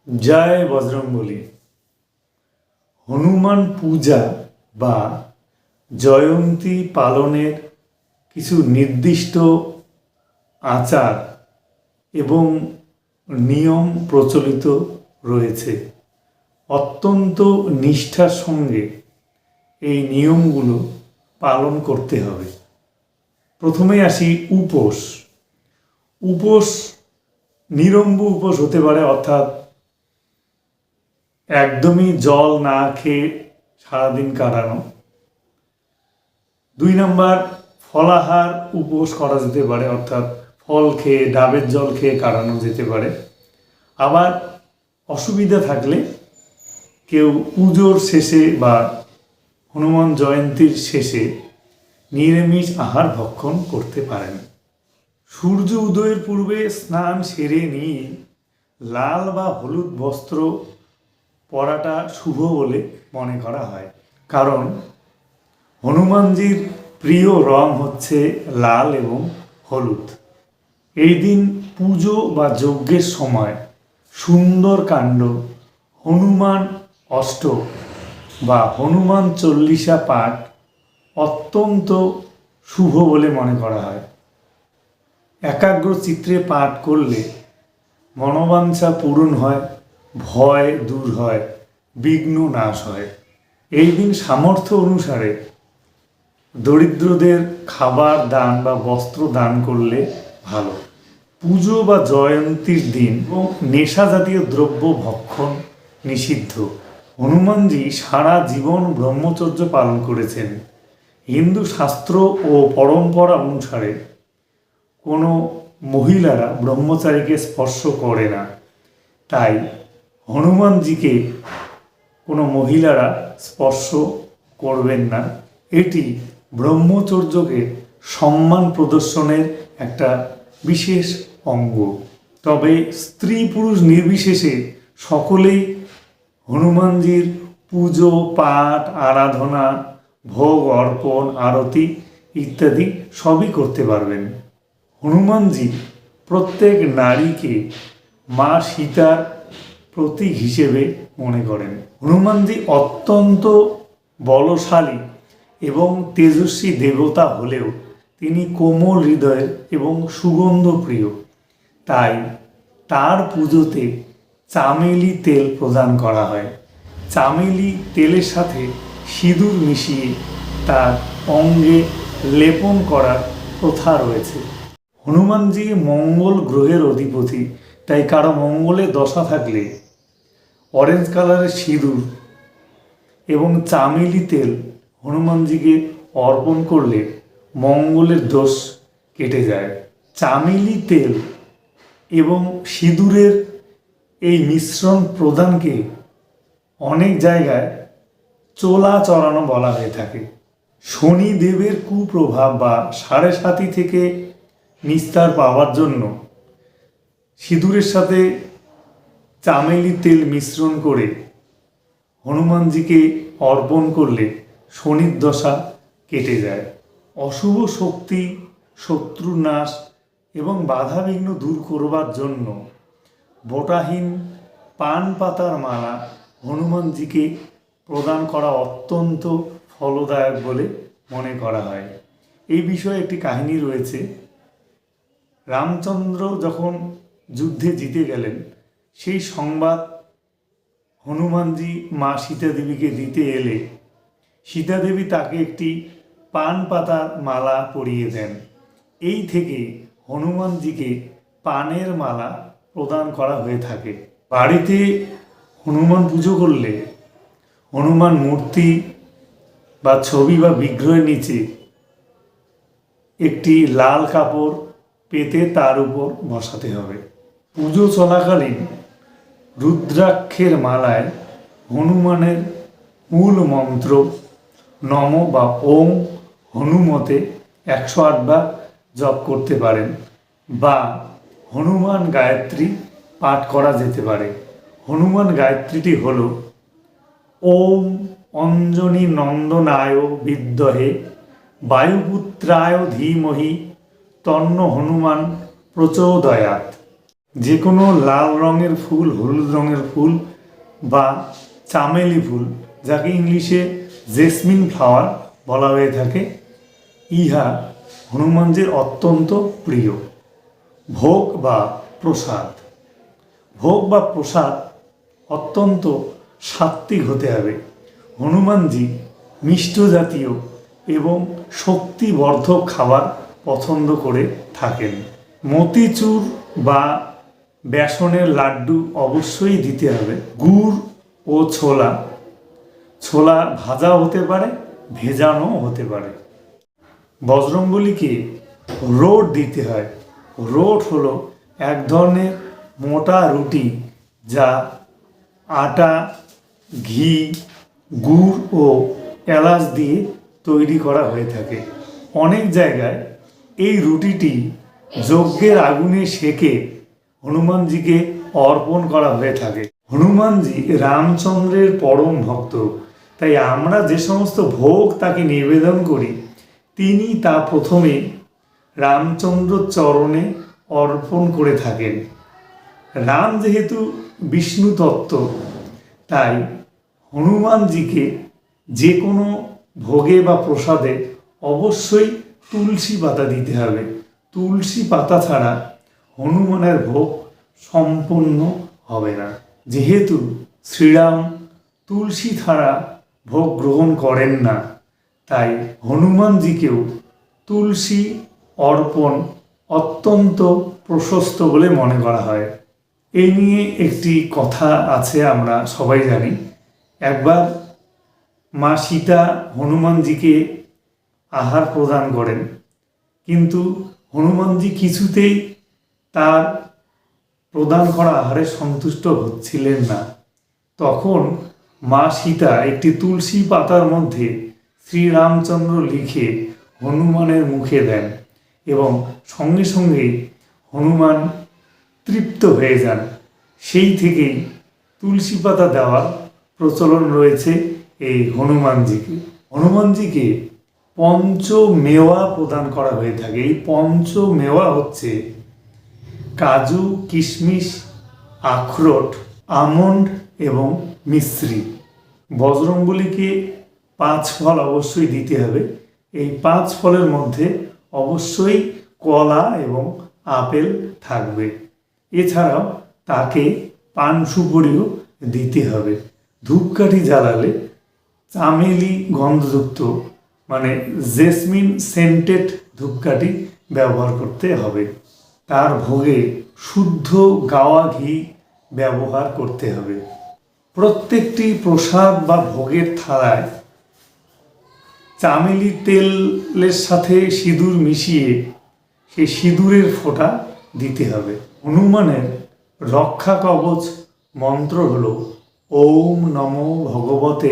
জয় বজরংবলী। হনুমান পূজা বা জয়ন্তী পালনের কিছু নির্দিষ্ট আচার এবং নিয়ম প্রচলিত রয়েছে। অত্যন্ত নিষ্ঠার সঙ্গে এই নিয়মগুলো পালন করতে হবে। প্রথমে আসি উপোস। উপোস নিরম্ব উপোস হতে পারে, অর্থাৎ একদমই জল না খেয়ে সারাদিন কাটানো। 2 নম্বর, ফলাহার উপোস করা যেতে পারে, অর্থাৎ ফল খেয়ে ডাবের জল খেয়ে কাটানো যেতে পারে। আবার অসুবিধা থাকলে কেউ পুজোর শেষে বা হনুমান জয়ন্তীর শেষে নিরামিষ আহার ভক্ষণ করতে পারেন। সূর্য উদয়ের পূর্বে স্নান সেরে নিয়ে লাল বা হলুদ বস্ত্র পরাটা শুভ বলে মনে করা হয়, কারণ হনুমানজির প্রিয় রং হচ্ছে লাল এবং হলুদ। এই দিন পুজো বা যজ্ঞের সময় সুন্দরকাণ্ড, হনুমান অষ্টক বা হনুমান চল্লিশা পাঠ অত্যন্ত শুভ বলে মনে করা হয়। একাগ্র চিত্রে পাঠ করলে মনোবাঞ্ছা পূরণ হয়, ভয় দূর হয়, বিঘ্ন নাশ হয়। এই দিন সামর্থ্য অনুসারে দরিদ্রদের খাবার দান বা বস্ত্র দান করলে ভালো। পুজো বা জয়ন্তীর দিন নেশা জাতীয় দ্রব্য ভক্ষণ নিষিদ্ধ। হনুমানজি সারা জীবন ব্রহ্মচর্য পালন করেছেন। হিন্দু শাস্ত্র ও পরম্পরা অনুসারে কোনো মহিলারা ব্রহ্মচারীকে স্পর্শ করে না, তাই হনুমানজিকে কোনো মহিলারা স্পর্শ করবেন না। এটি ব্রহ্মচর্যকে সম্মান প্রদর্শনের একটা বিশেষ অঙ্গ। তবে স্ত্রী পুরুষ নির্বিশেষে সকলেই হনুমানজির পুজো পাঠ, আরাধনা, ভোগ অর্পণ, আরতি ইত্যাদি সবই করতে পারবেন। হনুমানজি প্রত্যেক নারীকে মা সীতার প্রতীক হিসেবে মনে করেন। হনুমানজি অত্যন্ত বলশালী এবং তেজস্বী দেবতা হলেও তিনি কোমল হৃদয়ের এবং সুগন্ধ প্রিয়, তাই তার পুজোতে চামেলি তেল প্রদান করা হয়। চামেলি তেলের সাথে সিঁদুর মিশিয়ে তার অঙ্গে লেপন করার প্রথা রয়েছে। হনুমানজি মঙ্গল গ্রহের অধিপতি, তাই কারো মঙ্গলে দশা থাকলে অরেঞ্জ কালারের সিঁদুর এবং চামেলি তেল হনুমানজিকে অর্পণ করলে মঙ্গলের দোষ কেটে যায়। চামেলি তেল এবং সিঁদুরের এই মিশ্রণ প্রদানকে অনেক জায়গায় চোলা চড়ানো বলা হয়ে থাকে। শনিদেবের কুপ্রভাব বা 7.5 থেকে নিস্তার পাওয়ার জন্য সিঁদুরের সাথে চামেলি তেল মিশ্রণ করে হনুমানজিকে অর্পণ করলে শনির দশা কেটে যায়। অশুভ শক্তি, শত্রু নাশ এবং বাধাবিঘ্ন দূর করবার জন্য বোটাহীন পান পাতার মালা হনুমানজিকে প্রদান করা অত্যন্ত ফলদায়ক বলে মনে করা হয়। এই বিষয়ে একটি কাহিনী রয়েছে। রামচন্দ্র যখন যুদ্ধে জিতে গেলেন, সেই সংবাদ হনুমানজি মা সীতা দেবীকে দিতে এলে সীতা দেবী তাকে একটি পান পাতার মালা পরিয়ে দেন। এই থেকে হনুমানজিকে পানের মালা প্রদান করা হয়ে থাকে। বাড়িতে হনুমান পুজো করলে হনুমান মূর্তি বা ছবি বা বিগ্রহের নিচে একটি লাল কাপড় পেতে তার উপর বসাতে হবে। পুজো চলাকালীন রুদ্রাক্ষের মালায় হনুমানের মূল মন্ত্র নম বা ওম হনুমতে 108 বার জপ করতে পারেন, বা হনুমান গায়ত্রী পাঠ করা যেতে পারে। হনুমান গায়ত্রীটি হল ওম অঞ্জনী নন্দনায় বিদ্মহে বায়ুপুত্রায় ধীমহি তন্ন হনুমান প্রচোদয়াৎ। যে কোনো লাল রঙের ফুল, হলুদ রঙের ফুল বা চামেলি ফুল, যাকে ইংলিশে জেসমিন ফ্লাওয়ার বলা হয়ে থাকে, ইহা হনুমানজির অত্যন্ত প্রিয়। ভোগ বা প্রসাদ, ভোগ বা প্রসাদ অত্যন্ত সাত্ত্বিক হতে হবে। হনুমানজি মিষ্ট জাতীয় এবং শক্তিবর্ধক খাবার পছন্দ করে থাকেন। মতিচুর বা বেসনের লাড্ডু অবশ্যই দিতে হবে। গুড় ও ছোলা, ছোলা ভাজা হতে পারে, ভেজানো হতে পারে। বজরংবলীকে রোট দিতে হয়। রোট হলো এক ধরনের মোটা রুটি যা আটা, ঘি, গুড় ও এলাচ দিয়ে তৈরি করা হয়ে থাকে। অনেক জায়গায় এই রুটিটি যজ্ঞের আগুনে সেকে হনুমানজিকে অর্পণ করা হয়ে থাকে। হনুমানজি রামচন্দ্রের পরম ভক্ত, তাই আমরা যে সমস্ত ভোগ তাকে নিবেদন করি, তিনি তা প্রথমে রামচন্দ্র চরণে অর্পণ করে থাকেন। রাম যেহেতু বিষ্ণু তত্ত্ব, তাই হনুমানজিকে যে কোনো ভোগে বা প্রসাদে অবশ্যই তুলসী পাতা দিতে হবে। তুলসী পাতা ছাড়া হনুমানের ভোগ সম্পূর্ণ হবে না। যেহেতু শ্রীরাম তুলসী ছাড়া ভোগ গ্রহণ করেন না, তাই হনুমানজিকেও তুলসী অর্পণ অত্যন্ত প্রশস্ত বলে মনে করা হয়। এই নিয়ে একটি কথা আছে, আমরা সবাই জানি। একবার মা সীতা হনুমানজিকে আহার প্রদান করেন, কিন্তু হনুমানজি কিছুতেই তার প্রদান করা আহারে সন্তুষ্ট হচ্ছিলেন না। তখন মা সীতা একটি তুলসী পাতার মধ্যে শ্রীরামচন্দ্র লিখে হনুমানের মুখে দেন এবং সঙ্গে সঙ্গেই হনুমান তৃপ্ত হয়ে যান। সেই থেকেই তুলসী পাতা দেওয়ার প্রচলন রয়েছে এই হনুমানজিকে। হনুমানজিকে পঞ্চমেওয়া প্রদান করা হয়ে থাকে। এই পঞ্চমেওয়া হচ্ছে কাজু, কিশমিশ, আখরোট, আমন্ড এবং মিশ্রি। বজরংবলীকে 5 ফল অবশ্যই দিতে হবে। এই 5 ফলের মধ্যে অবশ্যই কলা এবং আপেল থাকবে। এছাড়াও তাকে পান সুপুরিও দিতে হবে। ধূপকাঠি জ্বালালে চামেলি গন্ধযুক্ত মানে জেসমিন সেন্টেড ধূপকাঠি ব্যবহার করতে হবে। তার ভোগে শুদ্ধ গাওয়া ঘি ব্যবহার করতে হবে। প্রত্যেকটি প্রসাদ বা ভোগের থালায় চামেলি তেলের সাথে সিঁদুর মিশিয়ে সেই সিঁদুরের ফোঁটা দিতে হবে। হনুমানের রক্ষা কবচ মন্ত্র হল ওম নমো ভগবতে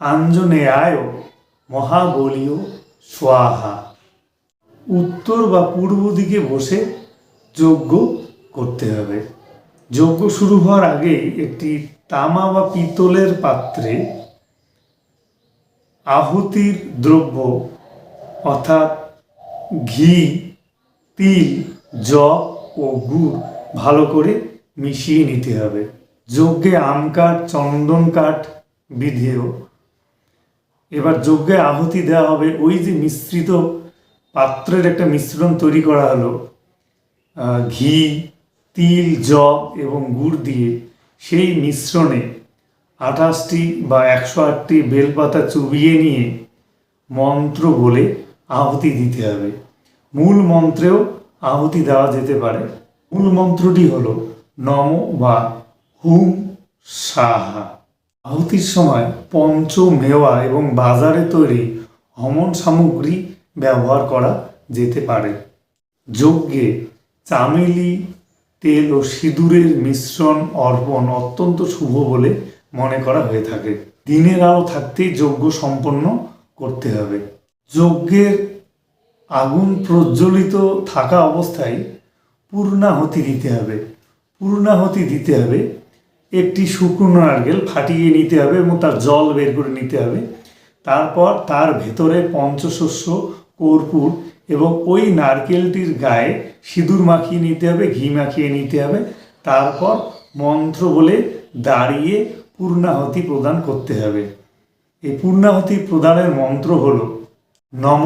আঞ্জনেয়ায় মহাবলীয় স্বাহা। উত্তর বা পূর্ব দিকে বসে যজ্ঞ করতে হবে। যজ্ঞ শুরু হওয়ার আগে একটি তামা বা পিতলের পাত্রে আহুতির দ্রব্য অর্থাৎ ঘি, তিল, জব ও গুড় ভালো করে মিশিয়ে নিতে হবে। যজ্ঞে আম কাঠ, চন্দন কাঠ বিধেয়। এবার যজ্ঞে আহুতি দেওয়া হবে। ওই যে মিশ্রিত পাত্রের একটা মিশ্রণ তৈরি করা হলো ঘি, তিল, জব এবং গুড় দিয়ে, সেই মিশ্রণে 28টি বা 108টি বেলপাতা চুবিয়ে নিয়ে মন্ত্র বলে আহুতি দিতে হবে। মূল মন্ত্রেও আহুতি দেওয়া যেতে পারে। মূল মন্ত্রটি হলো নম বা হুম সাহা। আহুতির সময় পঞ্চমেওয়া এবং বাজারে তৈরি হবন সামগ্রী ব্যবহার করা যেতে পারে। যজ্ঞে চামেলি তেল ও সিঁদুরের মিশ্রণ অর্পণ অত্যন্ত শুভ বলে মনে করা হয়ে থাকে। দিনের আলো থাকতেই যজ্ঞ সম্পন্ন করতে হবে। যজ্ঞের আগুন প্রজ্বলিত থাকা অবস্থায় পূর্ণাহুতি দিতে হবে। পূর্ণাহুতি দিতে হবে একটি শুকনো নারকেল ফাটিয়ে নিতে হবে এবং তার জল বের করে নিতে হবে। তারপর তার ভেতরে পঞ্চশস্য, কর্পূর এবং ওই নারকেলটির গায়ে সিঁদুর মাখিয়ে নিতে হবে, ঘি মাখিয়ে নিতে হবে। তারপর মন্ত্র বলে দাঁড়িয়ে পূর্ণাহুতি প্রদান করতে হবে। এই পূর্ণাহুতি প্রদানের মন্ত্র হল নম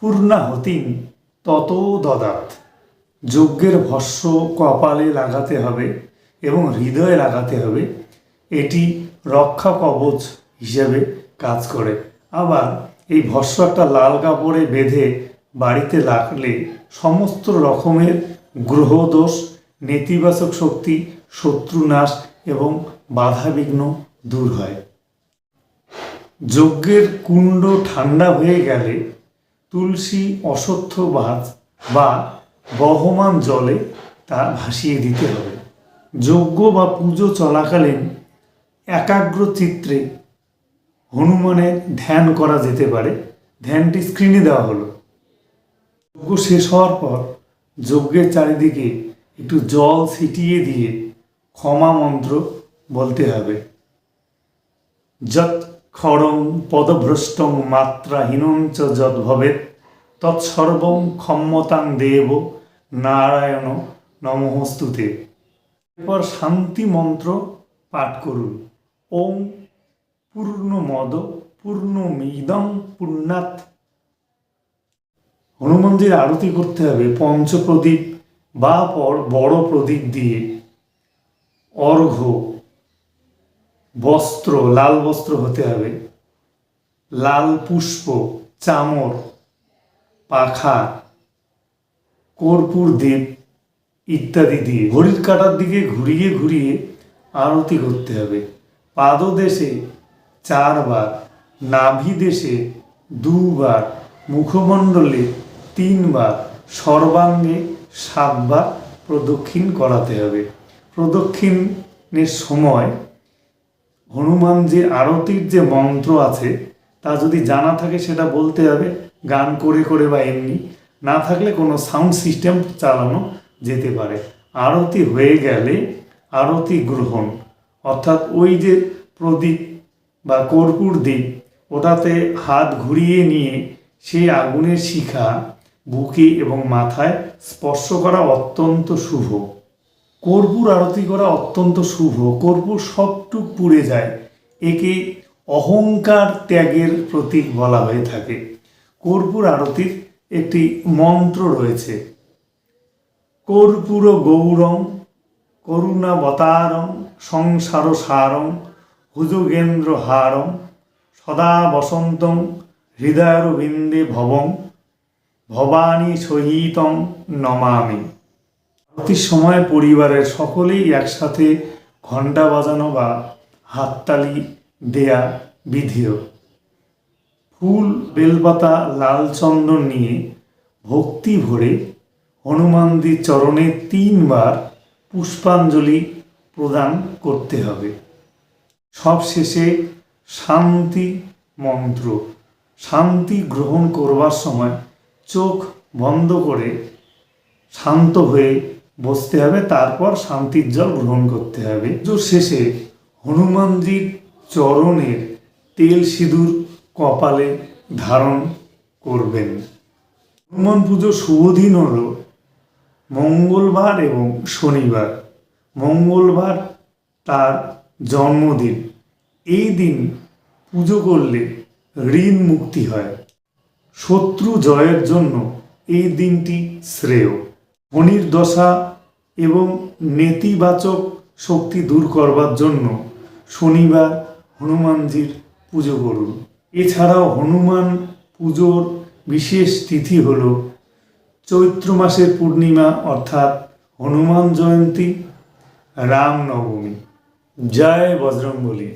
পূর্ণাহুতিং তত দদাত। যজ্ঞের ভস্য কপালে লাগাতে হবে এবং হৃদয়ে লাগাতে হবে। এটি রক্ষা কবচ হিসেবে কাজ করে। আবার এই ভস্য একটা লাল কাপড়ে বেঁধে বাড়িতে লাগলে সমস্ত রকমের গ্রহদোষ, নেতিবাচক শক্তি, শত্রুনাশ এবং বাধাবিঘ্ন দূর হয়। যজ্ঞের কুণ্ড ঠান্ডা হয়ে গেলে তুলসী অশ্বত্থ গাছ বা বহমান জলে তা ভাসিয়ে দিতে হবে। যজ্ঞ বা পুজো চলাকালীন একাগ্র চিত্রে হনুমানের ধ্যান করা যেতে পারে। ধ্যানটি স্ক্রিনে দেওয়া হলো। যজ্ঞ শেষ হওয়ার পর যজ্ঞের চারিদিকে একটু জল ছিটিয়ে দিয়ে ক্ষমা মন্ত্র বলতে হবে। যৎ খড়ং পদভ্রষ্টং মাত্রাহীনং চ যৎ ভবেৎ তৎসর্বং ক্ষম্যতাং দেব নারায়ণ নমস্তুতে। এরপর শান্তি মন্ত্র পাঠ করুন। ওম পূর্ণমদ পূর্ণমিদং পূর্ণাৎ। হনুমানজির আরতি করতে হবে পঞ্চপ্রদীপ বা বড় প্রদীপ দিয়ে। অর্ঘ্য বস্ত্র, লাল বস্ত্র হতে হবে, লাল পুষ্প, চামর, পাখা, কর্পূর দ্বীপ ইত্যাদি দিয়ে ঘড়ির কাঁটার দিকে ঘুরিয়ে ঘুরিয়ে আরতি করতে হবে। পাদদেশে 4 বার, নাভি দেশে 2 বার, মুখমণ্ডলে 3 বার, সর্বাঙ্গে 7 বার প্রদক্ষিণ করাতে হবে। প্রদক্ষিণের সময় হনুমানজির আরতির যে মন্ত্র আছে তা যদি জানা থাকে সেটা বলতে হবে, গান করে করে বা এমনি। না থাকলে কোনো সাউন্ড সিস্টেম চালানো যেতে পারে। আরতি হয়ে গেলে আরতি গ্রহণ, অর্থাৎ ওই যে প্রদীপ বা কর্পূর দ্বীপ, ওটাতে হাত ঘুরিয়ে নিয়ে সেই আগুনের শিখা বুকে এবং মাথায় স্পর্শ করা অত্যন্ত শুভ। কর্পূর আরতি করা অত্যন্ত শুভ। কর্পূর সবটুক পুড়ে যায়। একে অহংকার ত্যাগের প্রতীক বলা হয়ে থাকে। কর্পূর আরতির একটি মন্ত্র রয়েছে। কর্পূর গৌরং করুণাবতারং সংসার সারং ভুজগেন্দ্র হারং সদা বসন্তং হৃদয়রবিন্দে ভবং ভবানী সহিতং নমামি। আরতির সময় পরিবারের সকলেই একসাথে ঘণ্টা বাজানো বা হাততালি দেয়া বিধেয়। ফুল, বেলপাতা, লাল চন্দন নিয়ে ভক্তি ভরে হনুমানজির চরণে 3 বার পুষ্পাঞ্জলি প্রদান করতে হবে। সবশেষে শান্তি মন্ত্র। শান্তি গ্রহণ করবার সময় চোখ বন্ধ করে শান্ত হয়ে বসতে হবে। তারপর শান্তির জল গ্রহণ করতে হবে। পুজোর শেষে হনুমানজির চরণের তেল সিঁদুর কপালে ধারণ করবেন। হনুমান পুজোর শুভ দিন হল মঙ্গলবার এবং শনিবার। মঙ্গলবার তার জন্মদিন। এই দিন পুজো করলে ঋণ মুক্তি হয়। শত্রু জয়ের জন্য এই দিনটি শ্রেয়। শনির দশা এবং নেতিবাচক শক্তি দূর করবার জন্য শনিবার হনুমানজির পুজো করুন। এছাড়াও হনুমান পুজোর বিশেষ তিথি হল চৈত্র মাসের পূর্ণিমা, অর্থাৎ হনুমান জয়ন্তী, রামনবমী। জয় বজরংবলী।